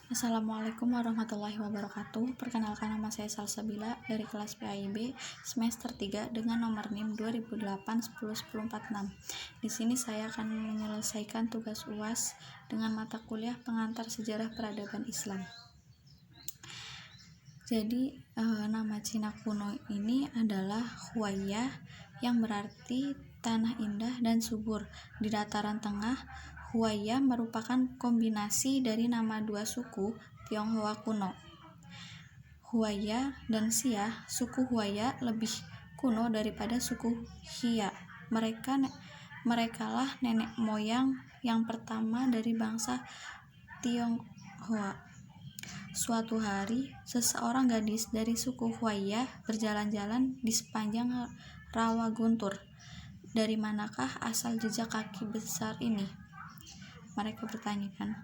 Assalamualaikum warahmatullahi wabarakatuh. Perkenalkan, nama saya Salsabila dari kelas PAIB semester 3 dengan nomor NIM 2008-10-1046. Di sini saya akan menyelesaikan tugas UAS dengan mata kuliah pengantar sejarah peradaban Islam. Jadi nama Cina kuno ini adalah Huayyah, yang berarti tanah indah dan subur di dataran tengah. Huayyah merupakan kombinasi dari nama dua suku Tionghoa kuno, Huayyah dan Xia. Suku Huayyah lebih kuno daripada suku Xia. Merekalah nenek moyang yang pertama dari bangsa Tionghoa. Suatu hari, seseorang gadis dari suku Huayyah berjalan-jalan di sepanjang rawa Guntur. Dari manakah asal jejak kaki besar ini? Mereka bertanyakan.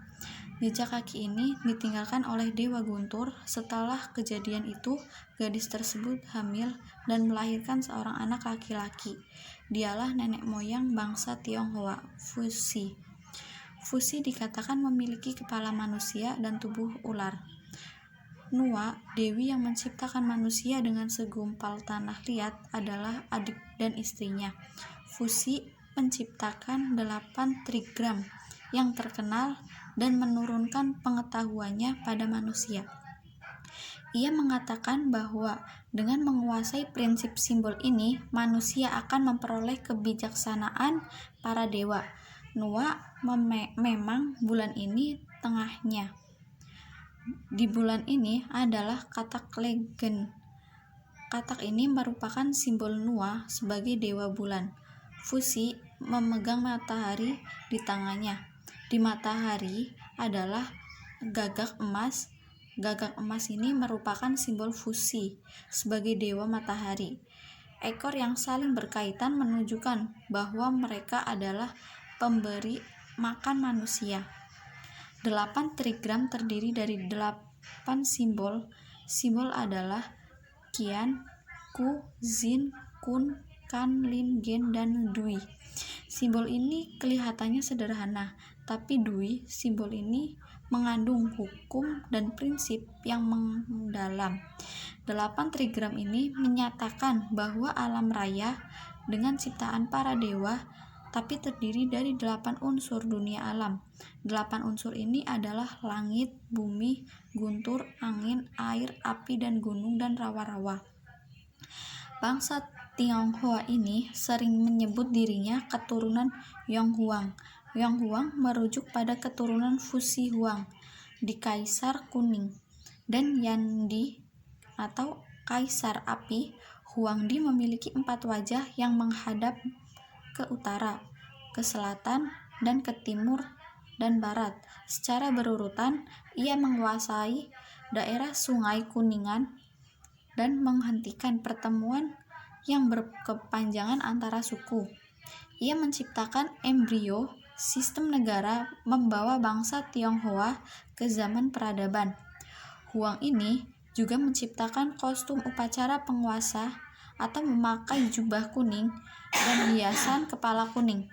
Jejak kaki ini ditinggalkan oleh Dewa Guntur. Setelah kejadian itu, gadis tersebut hamil dan melahirkan seorang anak laki-laki. Dialah nenek moyang bangsa Tionghoa, Fuxi. Fuxi dikatakan memiliki kepala manusia dan tubuh ular. Nuwa, dewi yang menciptakan manusia dengan segumpal tanah liat, adalah adik dan istrinya. Fuxi menciptakan 8 trigram yang terkenal dan menurunkan pengetahuannya pada manusia. Ia mengatakan bahwa dengan menguasai prinsip simbol ini, manusia akan memperoleh kebijaksanaan para dewa. Nuwa memang bulan ini tengahnya. Di bulan ini adalah katak legen. Katak ini merupakan simbol Nuwa sebagai dewa bulan. Fuxi memegang matahari di tangannya. Di matahari adalah gagak emas. Gagak emas ini merupakan simbol Fuxi sebagai dewa matahari. Ekor yang saling berkaitan menunjukkan bahwa mereka adalah pemberi makan manusia. 8 trigram terdiri dari 8 simbol. Simbol adalah Qian, Ku, Zin, Kun, Kan, Lin, Gen, dan Dui. Simbol ini kelihatannya sederhana, tapi Dui, simbol ini mengandung hukum dan prinsip yang mendalam. 8 trigram ini menyatakan bahwa alam raya dengan ciptaan para dewa, tapi terdiri dari 8 unsur dunia alam. 8 unsur ini adalah langit, bumi, guntur, angin, air, api, dan gunung, dan rawa-rawa. Bangsa Tionghoa ini sering menyebut dirinya keturunan Yonghuang. Yonghuang merujuk pada keturunan Fuxi Huang di Kaisar Kuning, dan Yandi atau Kaisar Api. Huangdi memiliki 4 wajah yang menghadap ke utara, ke selatan, dan ke timur dan barat. Secara berurutan, ia menguasai daerah Sungai Kuningan dan menghentikan pertemuan yang berkepanjangan antara suku. Ia menciptakan embrio sistem negara, membawa bangsa Tionghoa ke zaman peradaban. Huang ini juga menciptakan kostum upacara penguasa atau memakai jubah kuning dan hiasan kepala kuning.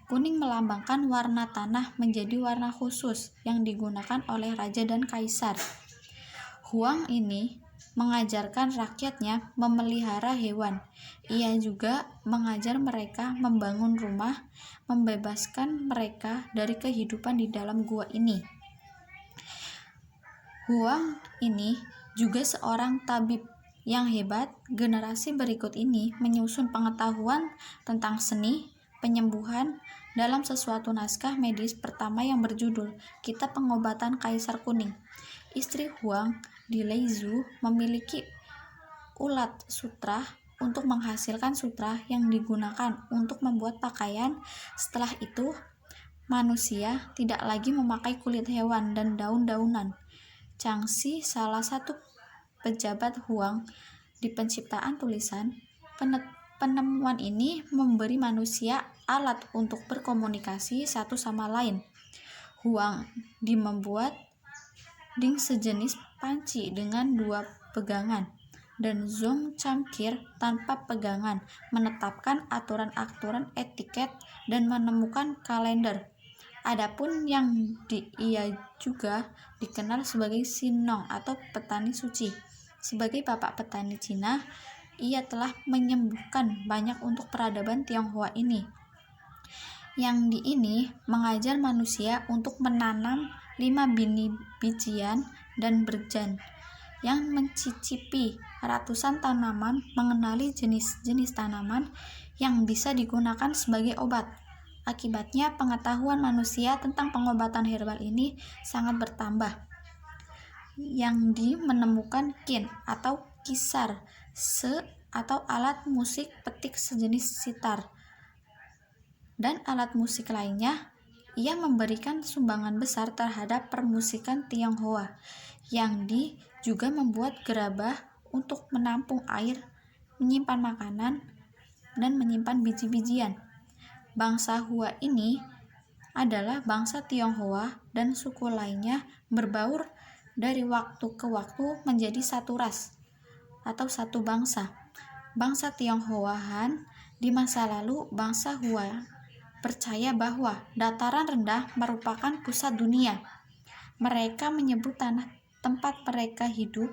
Kuning melambangkan warna tanah menjadi warna khusus yang digunakan oleh raja dan kaisar. Huang ini mengajarkan rakyatnya memelihara hewan. Ia juga mengajar mereka membangun rumah, membebaskan mereka dari kehidupan di dalam gua ini. Huang ini juga seorang tabib yang hebat. Generasi berikut ini menyusun pengetahuan tentang seni penyembuhan dalam sesuatu naskah medis pertama yang berjudul Kitab Pengobatan Kaisar Kuning. Istri Huang, Di Leizhu, memiliki ulat sutra untuk menghasilkan sutra yang digunakan untuk membuat pakaian. Setelah itu, manusia tidak lagi memakai kulit hewan dan daun-daunan. Changxi, salah satu pejabat Huang di penciptaan tulisan, penemuan ini memberi manusia alat untuk berkomunikasi satu sama lain. Huang di membuat ding sejenis panci dengan 2 pegangan, dan Zhong cangkir tanpa pegangan, menetapkan aturan-aturan etiket, dan menemukan kalender. Adapun ia juga dikenal sebagai Sinong atau petani suci. Sebagai bapak petani Cina, ia telah menyembuhkan banyak untuk peradaban Tionghoa ini. Yang ini mengajar manusia untuk menanam 5 bijian dan berjan, yang mencicipi ratusan tanaman, mengenali jenis-jenis tanaman yang bisa digunakan sebagai obat. Akibatnya, pengetahuan manusia tentang pengobatan herbal ini sangat bertambah. Yang menemukan kin atau kisar, atau alat musik petik sejenis sitar, dan alat musik lainnya. Ia memberikan sumbangan besar terhadap permusikan Tionghoa. Yang juga membuat gerabah untuk menampung air, menyimpan makanan, dan menyimpan biji-bijian. Bangsa Hua ini adalah bangsa Tionghoa dan suku lainnya berbaur dari waktu ke waktu menjadi satu ras atau satu bangsa. Bangsa Tionghoa Han di masa lalu, bangsa Hua percaya bahwa dataran rendah merupakan pusat dunia. Mereka menyebut tanah tempat mereka hidup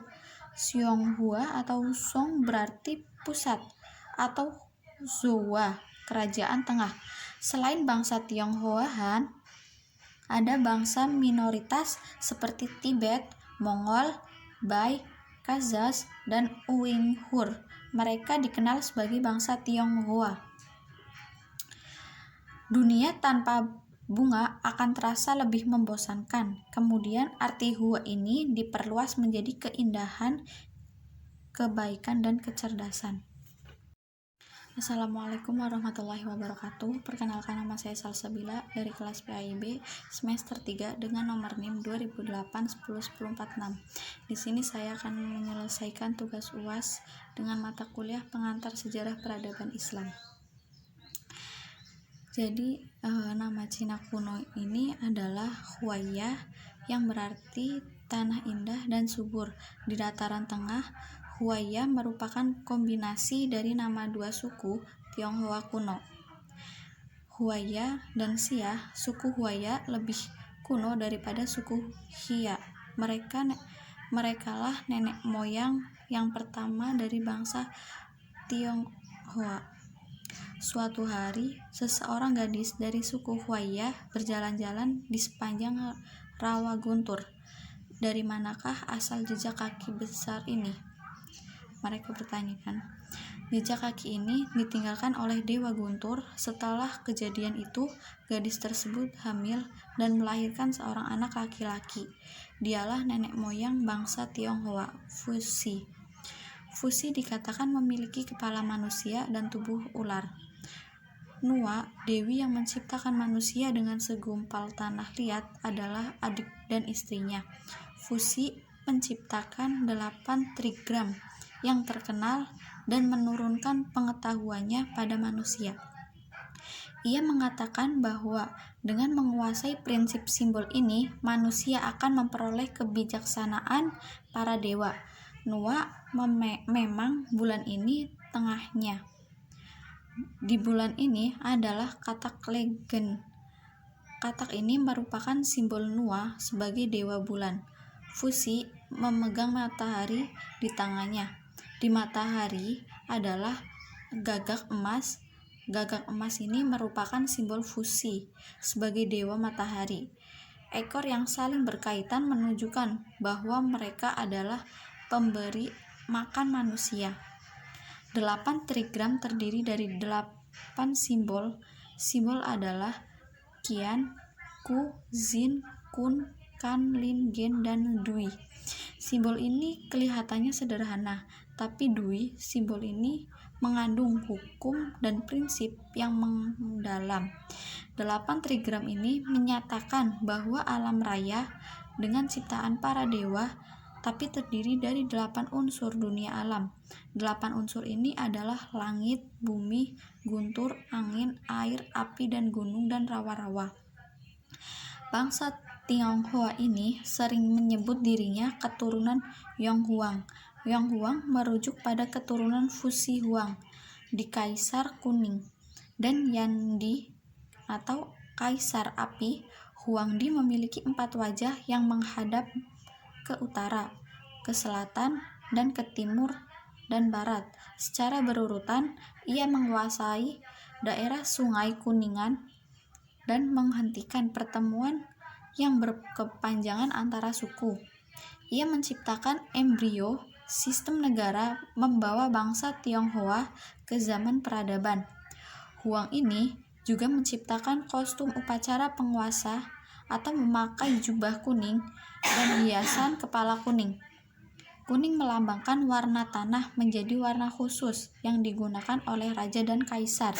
Xiong-hua atau Song berarti pusat, atau Zhuwa kerajaan tengah. Selain bangsa Tionghoa Han, ada bangsa minoritas seperti Tibet, Mongol, Bai, Kazakh, dan Uighur. Mereka dikenal sebagai bangsa Tionghoa. Dunia tanpa bunga akan terasa lebih membosankan. Kemudian arti Hua ini diperluas menjadi keindahan, kebaikan, dan kecerdasan. Assalamualaikum warahmatullahi wabarakatuh. Perkenalkan, nama saya Salsabila dari kelas PAIB semester 3 dengan nomor NIM 2008-10-1046. Di sini saya akan menyelesaikan tugas UAS dengan mata kuliah pengantar sejarah peradaban Islam. Jadi nama Cina kuno ini adalah Huaya, yang berarti tanah indah dan subur. Di dataran tengah, Huaya merupakan kombinasi dari nama dua suku Tionghoa kuno, Huaya dan Xia. Suku Huaya lebih kuno daripada suku Xia. Merekalah nenek moyang yang pertama dari bangsa Tionghoa. Suatu hari, seseorang gadis dari suku Huaya berjalan-jalan di sepanjang rawa Guntur. Dari manakah asal jejak kaki besar ini? Mereka bertanyakan. Jejak kaki ini ditinggalkan oleh Dewa Guntur. Setelah kejadian itu, gadis tersebut hamil dan melahirkan seorang anak laki-laki. Dialah nenek moyang bangsa Tionghoa, Fusi. Fusi dikatakan memiliki kepala manusia dan tubuh ular. Nua, dewi yang menciptakan manusia dengan segumpal tanah liat, adalah adik dan istrinya. Fusi menciptakan 8 trigram yang terkenal dan menurunkan pengetahuannya pada manusia. Ia mengatakan bahwa dengan menguasai prinsip simbol ini, manusia akan memperoleh kebijaksanaan para dewa. Nua memang bulan ini tengahnya. Di bulan ini adalah katak legen. Katak ini merupakan simbol Nua sebagai dewa bulan. Fusi memegang matahari di tangannya. Di matahari adalah gagak emas. Gagak emas ini merupakan simbol Fusi sebagai dewa matahari. Ekor yang saling berkaitan menunjukkan bahwa mereka adalah pemberi makan manusia. 8 trigram terdiri dari 8 simbol. Simbol adalah Qian, Ku, Zin, Kun, Kan, Lin, Gen, dan Dui. Simbol ini kelihatannya sederhana, tapi Dui, simbol ini mengandung hukum dan prinsip yang mendalam. 8 trigram ini menyatakan bahwa alam raya dengan ciptaan para dewa, tapi terdiri dari 8 unsur dunia alam. 8 unsur ini adalah langit, bumi, guntur, angin, air, api, dan gunung, dan rawa-rawa. Bangsa Tionghoa ini sering menyebut dirinya keturunan Yonghuang. Yonghuang merujuk pada keturunan Fusi Huang di Kaisar Kuning, dan Yandi atau Kaisar Api Huangdi memiliki 4 wajah yang menghadap ke utara, ke selatan, dan ke timur dan barat. Secara berurutan, ia menguasai daerah Sungai Kuningan dan menghentikan pertemuan yang berkepanjangan antara suku. Ia menciptakan embrio sistem negara membawa bangsa Tionghoa ke zaman peradaban. Huang ini juga menciptakan kostum upacara penguasa atau memakai jubah kuning dan hiasan kepala kuning. Kuning melambangkan warna tanah menjadi warna khusus yang digunakan oleh raja dan kaisar.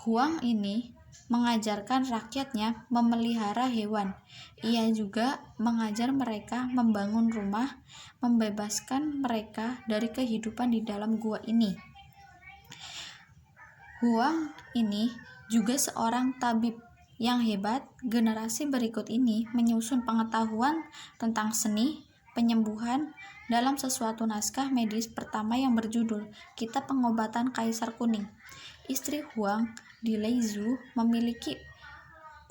Huang ini mengajarkan rakyatnya memelihara hewan. Ia juga mengajar mereka membangun rumah, membebaskan mereka dari kehidupan di dalam gua ini. Huang ini juga seorang tabib yang hebat. Generasi berikut ini menyusun pengetahuan tentang seni penyembuhan dalam sesuatu naskah medis pertama yang berjudul Kitab Pengobatan Kaisar Kuning. Istri Huang, Di Leizhu, memiliki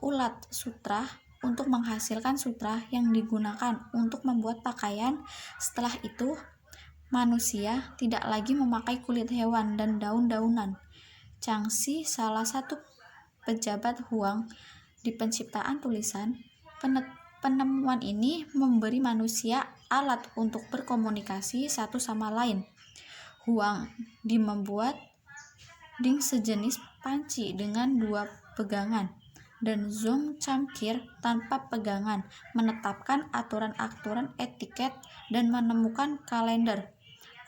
ulat sutra untuk menghasilkan sutra yang digunakan untuk membuat pakaian. Setelah itu, manusia tidak lagi memakai kulit hewan dan daun-daunan. Changxi, salah satu pejabat Huang di penciptaan tulisan, penemuan ini memberi manusia alat untuk berkomunikasi satu sama lain. Huang membuat ding sejenis panci dengan 2 pegangan, dan Zhong Camkir tanpa pegangan, menetapkan aturan-aturan etiket dan menemukan kalender.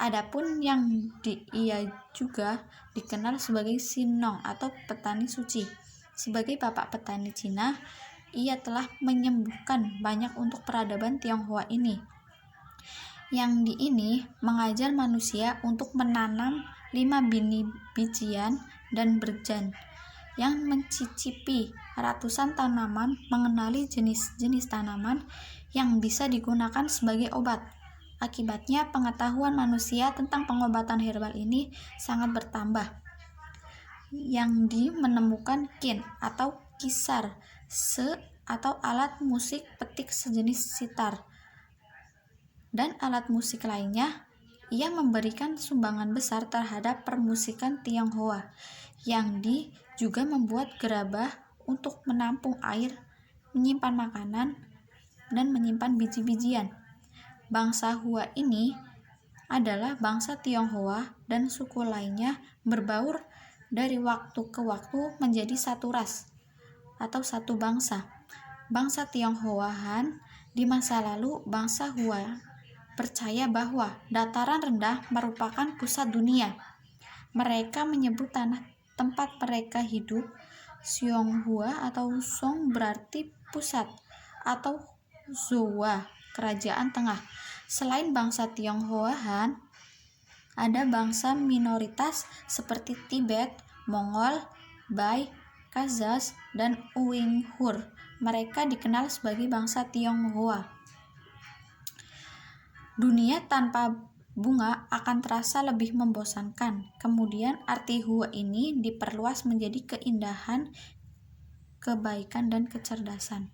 Adapun yang ia juga dikenal sebagai Sinong atau petani suci. Sebagai bapak petani Cina, ia telah menyembuhkan banyak untuk peradaban Tionghoa ini. Yang di ini mengajar manusia untuk menanam 5 biji-bijian dan berjan, yang mencicipi ratusan tanaman, mengenali jenis-jenis tanaman yang bisa digunakan sebagai obat. Akibatnya, pengetahuan manusia tentang pengobatan herbal ini sangat bertambah. Yang menemukan qin atau kisar, se atau alat musik petik sejenis sitar, dan alat musik lainnya. Ia memberikan sumbangan besar terhadap permusikan Tionghoa. Yang juga membuat gerabah untuk menampung air, menyimpan makanan, dan menyimpan biji-bijian. Bangsa Hua ini adalah bangsa Tionghoa dan suku lainnya berbaur dari waktu ke waktu menjadi satu ras atau satu bangsa. Bangsa Tionghoa Han di masa lalu, bangsa Hua percaya bahwa dataran rendah merupakan pusat dunia. Mereka menyebut tanah tempat mereka hidup Xiong-hua atau Song berarti pusat, atau Zhoua, kerajaan tengah. Selain bangsa Tionghoa Han, ada bangsa minoritas seperti Tibet, Mongol, Bai, Khazar, dan Uighur. Mereka dikenal sebagai bangsa Tionghoa. Dunia tanpa bunga akan terasa lebih membosankan. Kemudian arti Hua ini diperluas menjadi keindahan, kebaikan, dan kecerdasan.